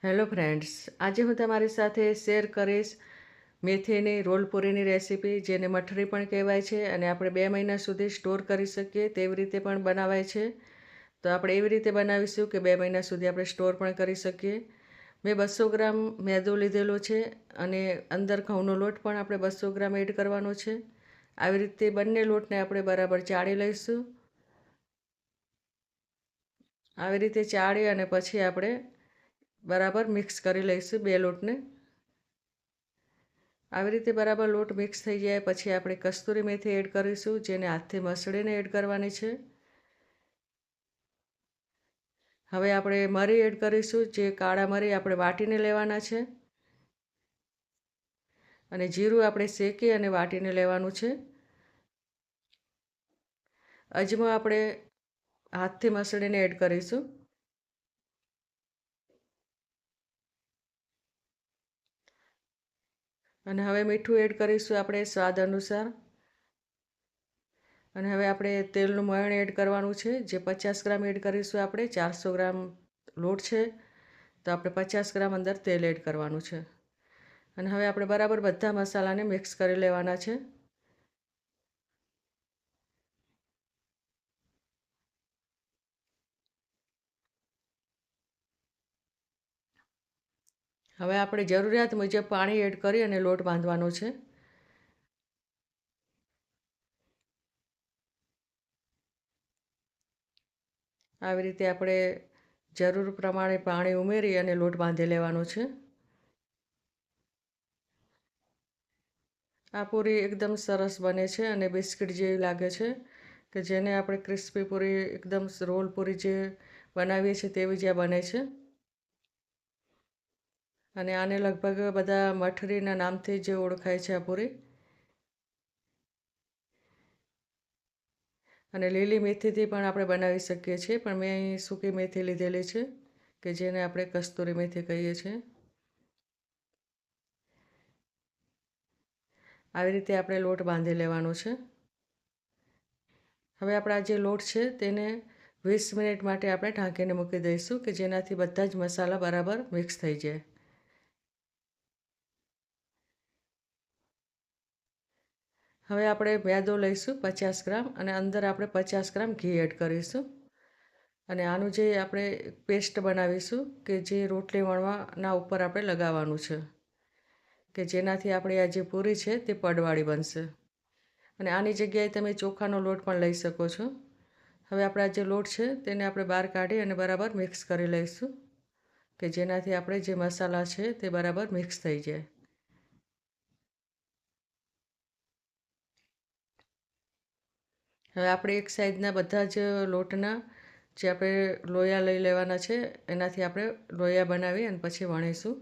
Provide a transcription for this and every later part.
Hello friends, આજે હું તમારી સાથે શેર કરીશ મેથીની રોલ પૂરીની રેસીપી, જેને મઠરી પણ કહેવાય છે અને આપણે 2 મહિના સુધી સ્ટોર કરી શકીએ તેવી રીતે પણ બનાવાય છે. તો આપણે એવી રીતે બનાવીશું કે 2 મહિના સુધી આપણે સ્ટોર પણ કરી શકીએ. મેં 200 ગ્રામ મેદો લીધેલો છે અને અંદર ઘઉંનો લોટ પણ આપણે 200 ગ્રામ એડ કરવાનો છે. આવી રીતે બંને લોટને આપણે બરાબર ચાળી લઈશું. આવી રીતે ચાળી અને પછી આપણે બરાબર મિક્સ કરી લઈશું બે લોટને. આવી રીતે બરાબર લોટ મિક્સ થઈ જાય પછી આપણે કસ્તુરી મેથી એડ કરીશું, જેને હાથથી મસળીને એડ કરવાની છે. હવે આપણે મરી એડ કરીશું, જે કાળા મરી આપણે વાટીને લેવાના છે. અને જીરું આપણે શેકી અને વાટીને લેવાનું છે. અજમો આપણે હાથથી મસળીને એડ કરીશું. અને હવે મીઠું એડ કરીશું આપણે સ્વાદ અનુસાર. અને હવે આપણે તેલનું મોયણ એડ કરવાનું છે, જે 50 ગ્રામ એડ કરીશું. આપણે 400 ગ્રામ લોટ છે તો આપણે 50 ગ્રામ અંદર તેલ એડ કરવાનું છે. અને હવે આપણે બરાબર બધા મસાલાને મિક્સ કરી લેવાના છે. હવે આપણે જરૂરિયાત મુજબ પાણી એડ કરી અને લોટ બાંધવાનો છે. આવી રીતે આપણે જરૂર પ્રમાણે પાણી ઉમેરી અને લોટ બાંધી લેવાનો છે. આ પૂરી એકદમ સરસ બને છે અને બિસ્કિટ જેવી લાગે છે, કે જેને આપણે ક્રિસ્પી પૂરી એકદમ રોલ પૂરી જે બનાવીએ છીએ તેવી જ આ બને છે. અને આને લગભગ બધા મઠરીના નામથી જ ઓળખાય છે આ પૂરી. અને લીલી મેથીથી પણ આપણે બનાવી શકીએ છીએ, પણ મેં અહીં સૂકી મેથી લીધેલી છે, કે જેને આપણે કસ્તુરી મેથી કહીએ છીએ. આવી રીતે આપણે લોટ બાંધી લેવાનો છે. હવે આપણા જે લોટ છે તેને 20 મિનિટ માટે આપણે ઢાંકીને મૂકી દઈશું, કે જેનાથી બધા જ મસાલા બરાબર મિક્સ થઈ જાય. હવે આપણે મેદો લઈશું 50 ગ્રામ અને અંદર આપણે 50 ગ્રામ ઘી એડ કરીશું. અને આનું જે આપણે પેસ્ટ બનાવીશું, કે જે રોટલી વણવાના ઉપર આપણે લગાવવાનું છે, કે જેનાથી આપણી આ જે પૂરી છે તે પડવાળી બનશે. અને આની જગ્યાએ તમે ચોખાનો લોટ પણ લઈ શકો છો. હવે આપણા જે લોટ છે તેને આપણે બહાર કાઢી અને બરાબર મિક્સ કરી લઈશું, કે જેનાથી આપણે જે મસાલા છે તે બરાબર મિક્સ થઈ જાય. હવે આપણે એક સાઈડના બધા જ લોટના જે આપણે લોયા લઈ લેવાના છે, એનાથી આપણે લોયા બનાવી અને પછી વણીશું.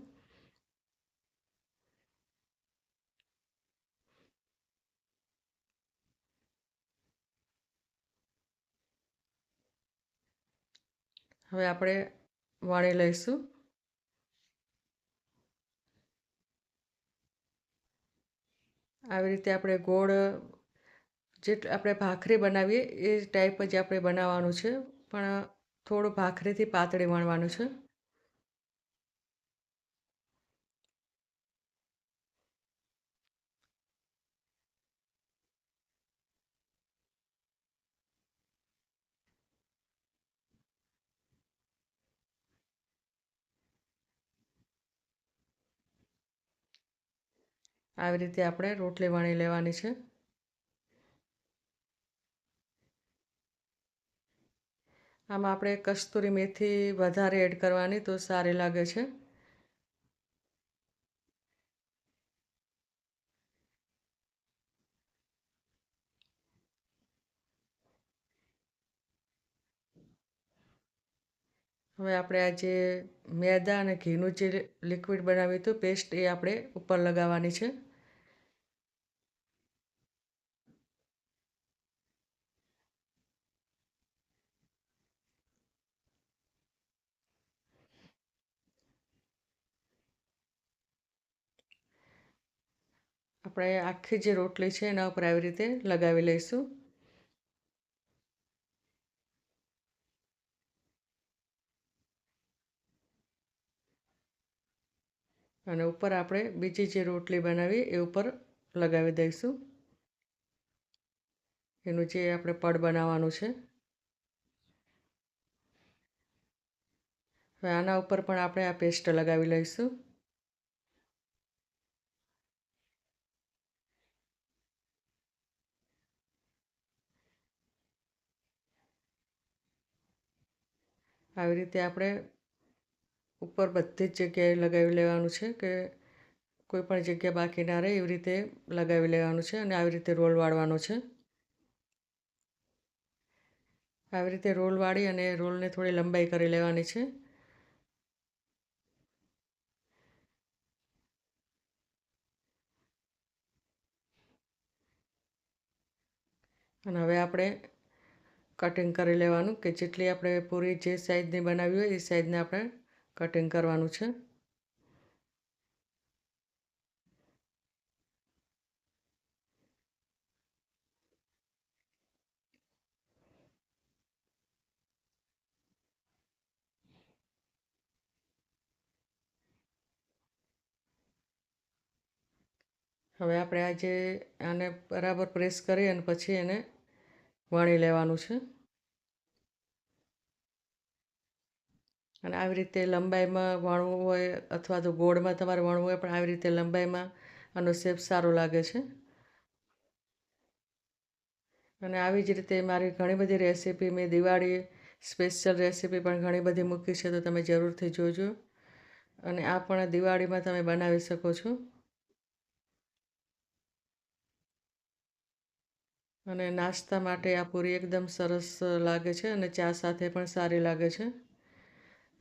હવે આપણે વણી લઈશું. આવી રીતે આપણે ગોળ જે આપણે ભાખરી બનાવીએ એ ટાઈપ જ આપણે બનાવવાનું છે, પણ થોડું ભાખરીથી પાતળી વણવાનું છે. આવી રીતે આપણે રોટલી વણી લેવાની છે. આમાં આપણે કસ્તુરી મેથી વધારે એડ કરવાની તો સારી લાગે છે. હવે આપણે આ જે મેદા અને ઘીનું જે લિક્વિડ બનાવ્યું હતું પેસ્ટ, એ આપણે ઉપર લગાવવાની છે. આપણે આખી જે રોટલી છે એના ઉપર આવી રીતે લગાવી લઈશું. અને ઉપર આપણે બીજી જે રોટલી બનાવી એ ઉપર લગાવી દઈશું. એનું જે આપણે પડ બનાવવાનું છે. હવે આના ઉપર પણ આપણે આ પેસ્ટ લગાવી લઈશું. આવી રીતે આપણે ઉપર બધી જ જગ્યાએ લગાવી લેવાનું છે કે કોઈ પણ જગ્યા બાકી ના રહે એવી રીતે લગાવી લેવાનું છે અને આવી રીતે રોલ વાળવાનો છે. આવી રીતે રોલ વાળી અને રોલને થોડી લંબાઈ કરી લેવાની છે. અને હવે આપણે કટિંગ કરી લેવાનું કે જેટલી આપણે પૂરી જે સાઈઝની બનાવી હોય એ સાઈઝને આપણે કટિંગ કરવાનું છે. હવે આપણે આને બરાબર પ્રેસ કરી અને પછી એને વણી લેવાનું છે. અને આવી રીતે લંબાઈમાં વણવું હોય અથવા તો ગોળમાં તમારે વણવું હોય પણ આવી રીતે લંબાઈમાં આનો શેપ સારો લાગે છે. અને આવી જ રીતે મારી ઘણી બધી રેસીપી મેં દિવાળી સ્પેશિયલ રેસીપી પણ ઘણી બધી મૂકી છે, તો તમે જરૂરથી જોજો. અને આ પણ દિવાળીમાં તમે બનાવી શકો છો. અને નાસ્તા માટે આ પૂરી એકદમ સરસ લાગે છે અને ચા સાથે પણ સારી લાગે છે.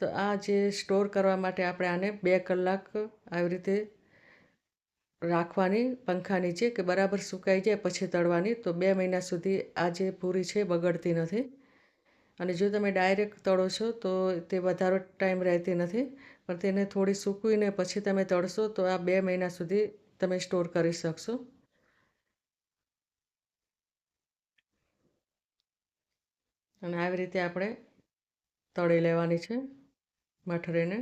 તો આ જે સ્ટોર કરવા માટે આપણે આને 2 કલાક આવી રીતે રાખવાની પંખા નીચે કે બરાબર સુકાઈ જાય પછી તળવાની, તો 2 મહિના સુધી આ જે પૂરી છે બગડતી નથી. અને જો તમે ડાયરેક્ટ તળો છો તો તે વધારે ટાઈમ રહેતી નથી, પણ તેને થોડી સૂકવીને પછી તમે તળશો તો આ 2 મહિના સુધી તમે સ્ટોર કરી શકશો. અને આવી રીતે આપણે તળી લેવાની છે મઠરીને.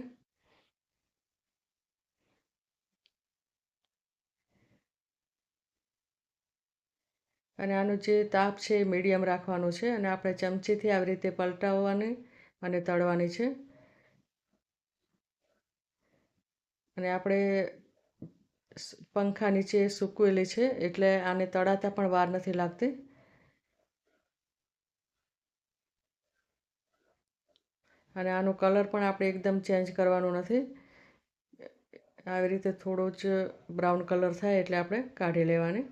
અને આનું જે તાપ છે એ મીડિયમ રાખવાનું છે અને આપણે ચમચીથી આવી રીતે પલટાવવાની અને તળવાની છે. અને આપણે પંખા નીચે સૂકવેલી છે એટલે આને તળાતા પણ વાર નથી લાગતી. અને આનો કલર પણ આપણે એકદમ ચેન્જ કરવાનું નથી. આવી રીતે થોડો જ બ્રાઉન કલર થાય એટલે આપણે કાઢી લેવાની.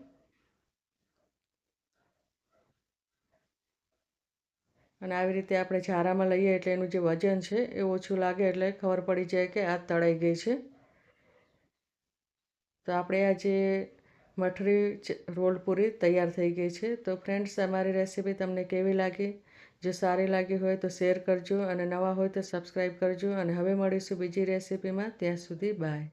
અને આવી રીતે આપણે ઝારામાં લઈએ એટલે એનું જે વજન છે એ ઓછું લાગે એટલે ખબર પડી જાય કે આ તળાઈ ગઈ છે. તો આપણે આ જે મઠરી રોલ પૂરી તૈયાર થઈ ગઈ છે. તો ફ્રેન્ડ્સ, અમારી રેસીપી તમને કેવી લાગી? જો સારી લાગી હોય તો શેર કરજો અને નવા હોય તો સબસ્ક્રાઈબ કરજો. અને હવે મળીશું બીજી રેસીપીમાં. ત્યાં સુધી બાય.